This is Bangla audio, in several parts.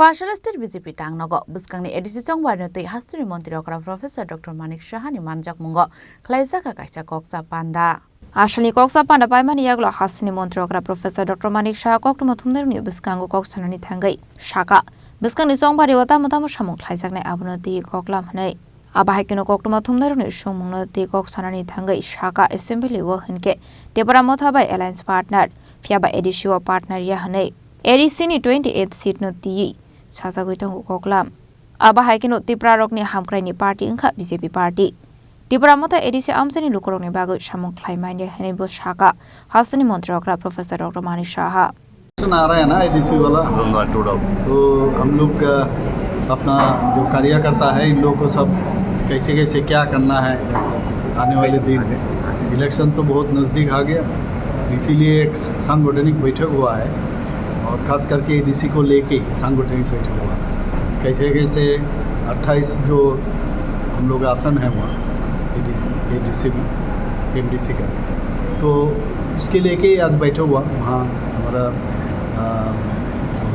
Facialisted BJP Tangnogo, Buskangni Edisi Songwarnoti, Hasturi Montirokra, Professor Dr. Manik Shahani Manjak Mungo, Klaisaka Kasha Koksa Panda. Ashani Koksa Panda by Maniaglo, Hastini Montirokra, Professor Dr. Manik Shah Koktumatumner, Buskango Koksanani Tangai, Shaka, Buskani Songbari Otamatamu Shamu, Klaisakne Abunoti Koklam Hane. Abahakino Koktumatumner, Shumunoti Koksanani Tangai, Shaka, Assembly Wohenke, Debaramota by Alliance Partner, Fiaba Edisio Partner Yahane. Edisini 28th seat no ti Sasaguitong Koklam. Abahakino Tiprarokni Hamkrani Party and Kat BJP Party. Tipramota Edisi Amsani Lukoroni Bago Shamon Klaimania Henebo Shaka, Hastani Montrokra, Professor Dr. Manik Shah. Narayan ADC वाला तो हम लोग अपना जो कार्य करता है इन लोगों को सब कैसे कैसे क्या करना है आने वाले दिन इलेक्शन तो बहुत नज़दीक आ गया इसीलिए एक सांगठनिक बैठक हुआ है और ख़ास करके एडीसी को लेके सांगठनिक बैठक हुआ कैसे कैसे 28 जो हम लोग आसन है वहाँ एडीसी में एमडीसी का तो उसके लेके आज बैठा हुआ वहाँ हमारा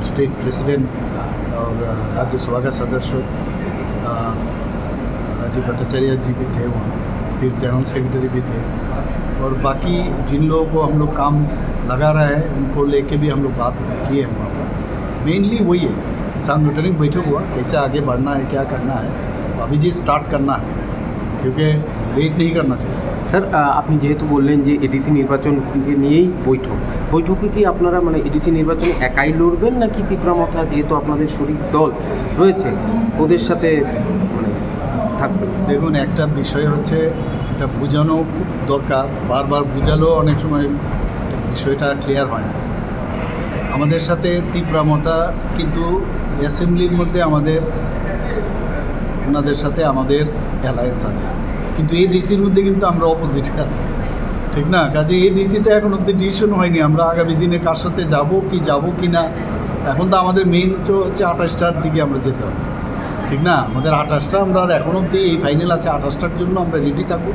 स्टेट प्रेसिडेंट और राज्यसभा का सदस्य राजीव भट्टाचार्य जी भी थे वहाँ फिर जनरल सेक्रेटरी भी थे और बाकी जिन लोगों को हम लोग काम लगा रहे हैं उनको लेके भी हम लोग बात किए हैं वहाँ पर मेनली वही है सांगठनिक बैठक हुआ कैसे आगे बढ़ना है क्या करना है अभी जी स्टार्ट करना है क्योंकि वेट नहीं करना चाहिए স্যার আপনি যেহেতু বললেন যে এডিসি নির্বাচনকে নিয়েই বৈঠকে কি আপনারা মানে এডিসি নির্বাচনে একাই লড়বেন নাকি তীব্রমাথা যেহেতু আপনাদের শরিক দল রয়েছে ওদের সাথে মানে থাকবেন? দেখুন একটা বিষয় হচ্ছে এটা বোঝানো খুব দরকার বারবার বোঝালেও অনেক সময় বিষয়টা ক্লিয়ার হয় না আমাদের সাথে তীব্রমাথা কিন্তু অ্যাসেম্বলির মধ্যে আমাদের ওনাদের সাথে আমাদের অ্যালায়েন্স আছে কিন্তু এই ডিসির মধ্যে কিন্তু আমরা অপোজিটে আছি ঠিক না কাজে এই ডিসিতে এখন অব্দি ডিসিশন হয়নি আমরা আগামী দিনে কার সাথে যাব কি না এখন তো আমাদের মেইন তো হচ্ছে 28টার দিকে আমরা যেতে হবে ঠিক না আমাদের 28টা আমরা আর এখন অব্দি এই ফাইনাল আছে 28টার জন্য আমরা রেডি থাকবো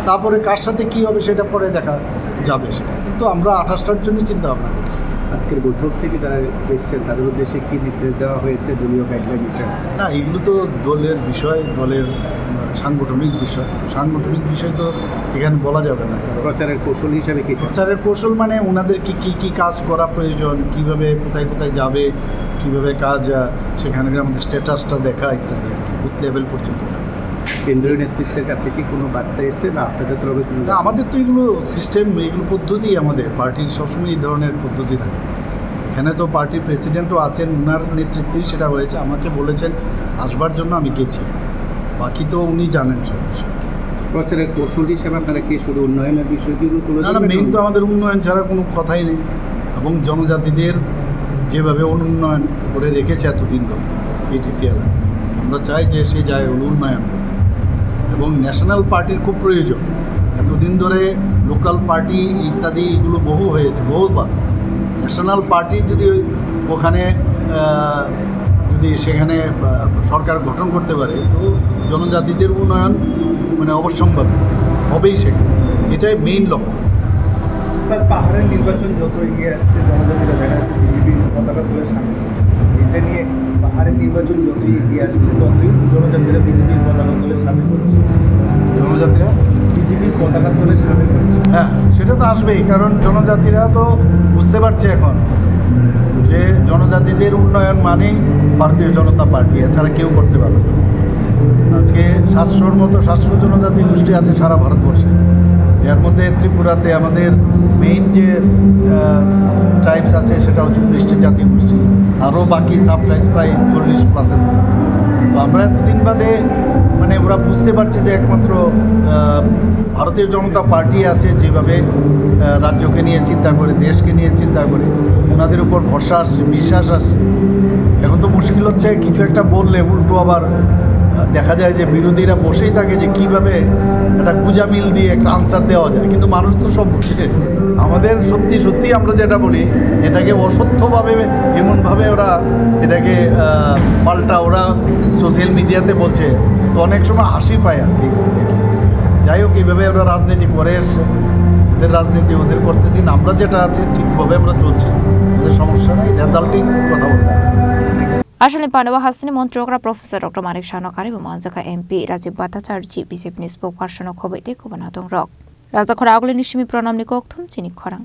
তারপরে কার সাথে কী হবে সেটা পরে দেখা যাবে সেটা কিন্তু আমরা 28টার জন্য চিন্তা ভাবনা করছি আজকের বৈঠক থেকে যারা এসেছেন তাদের উদ্দেশ্যে কী নির্দেশ দেওয়া হয়েছে দলীয় গাইডলাইন হিসেবে না এগুলো তো দলের বিষয় দলের সাংগঠনিক বিষয় তো এখানে বলা যাবে না প্রচারের কৌশল হিসেবে কি প্রচারের কৌশল মানে ওনাদের কি কাজ করা প্রয়োজন কিভাবে কোথায় যাবে কিভাবে কাজ সেখানকার আমাদের স্ট্যাটাসটা দেখা ইত্যাদি আর কি বুথ লেভেল পর্যন্ত কেন্দ্রীয় নেতৃত্বের কাছে কি কোনো বার্তা এসছে বা আপনাদের তরফে কোনো আমাদের তো এগুলো সিস্টেম এগুলো পদ্ধতি আমাদের পার্টির সবসময় এই ধরনের পদ্ধতি থাকে এখানে তো পার্টির প্রেসিডেন্টও আছেন ওনার নেতৃত্বেই সেটা হয়েছে আমাকে বলেছেন আসবার জন্য আমি গেছি বাকি তো উনি জানেন সব বিষয় প্রচারের কৌশল হিসেবে আপনারা কি শুধু উন্নয়নের বিষয়গুলো তুলে না মেইন তো আমাদের উন্নয়ন ছাড়া কোনো কথাই নেই এবং জনজাতিদের যেভাবে উন্নয়ন করে রেখেছে এতদিন তো এটিসি এলাকা আমরা চাই যে সে যায় উন্নয়ন এবং ন্যাশনাল পার্টির খুব প্রয়োজন এতদিন ধরে লোকাল পার্টি ইত্যাদি এগুলো বহুবার ন্যাশনাল পার্টি যদি ওখানে যদি সেখানে সরকার গঠন করতে পারে তো জনজাতিদের উন্নয়ন মানে অবশ্যম্ভাবী হবেই সেখানে এটাই মেইন লক্ষ্য স্যার পাহাড়ের নির্বাচন যত এগিয়ে আসছে জনজাতিরা দেখা যাচ্ছে বিজেপির পতাকা তুলে সামনে করছে এটা নিয়ে পাহাড়ের নির্বাচন যতই এগিয়ে আসছে ততই জনজাতিরা বিজেপির পতাকা তুলে সামনে করছে জনজাতিরা বিজেপির পতাকা তুলে সামনে করছে হ্যাঁ সেটা তো আসবেই কারণ জনজাতিরা তো বুঝতে পারছে এখন যে জনজাতিদের উন্নয়ন মানেই ভারতীয় জনতা পার্টি এছাড়া কেউ করতে পারবে না আজকে 700-র মতো 700 জনজাতি গোষ্ঠী আছে সারা ভারতবর্ষে এর মধ্যে ত্রিপুরাতে আমাদের মেইন যে ট্রাইবস আছে সেটা হচ্ছে 19টি জাতীয় গোষ্ঠী আরও বাকি সাব ট্রাইবস প্রায় 40+-এর মতো তো আমরা এতদিন বাদে মানে ওরা বুঝতে পারছে যে একমাত্র ভারতীয় জনতা পার্টি আছে যেভাবে রাজ্যকে নিয়ে চিন্তা করে দেশকে নিয়ে চিন্তা করে ওনাদের উপর ভরসা আসছে বিশ্বাস আসছে এখন তো মুশকিল হচ্ছে কিছু একটা বললে উল্টো আবার দেখা যায় যে বিরোধীরা বসেই থাকে যে কীভাবে একটা কুজামিল দিয়ে একটা আনসার দেওয়া যায় কিন্তু মানুষ তো সব বুঝে আমাদের সত্যি আমরা যেটা বলি এটাকে অসত্যভাবে এমনভাবে ওরা এটাকে পাল্টা ওরা সোশ্যাল মিডিয়াতে বলছে তো অনেক সময় হাসি পায় আর কি দেখলে যাই হোক এইভাবে ওরা রাজনীতি করে এসছে ওদের রাজনীতি ওদের করতে দিন আমরা যেটা আছে ঠিকভাবে আমরা চলছি ওদের সমস্যা নাই রেজাল্টিং কথা বলবো Ashalni Pandawa Hasni Montrokra Professor Dr. Manik Shanokari Manjaka MP Rajiv Bhattacharjee BJP spokesperson Khobete Kubanatong Rock Raja Khora Agli Nishimi Pranam Nikokthum Chini Khorang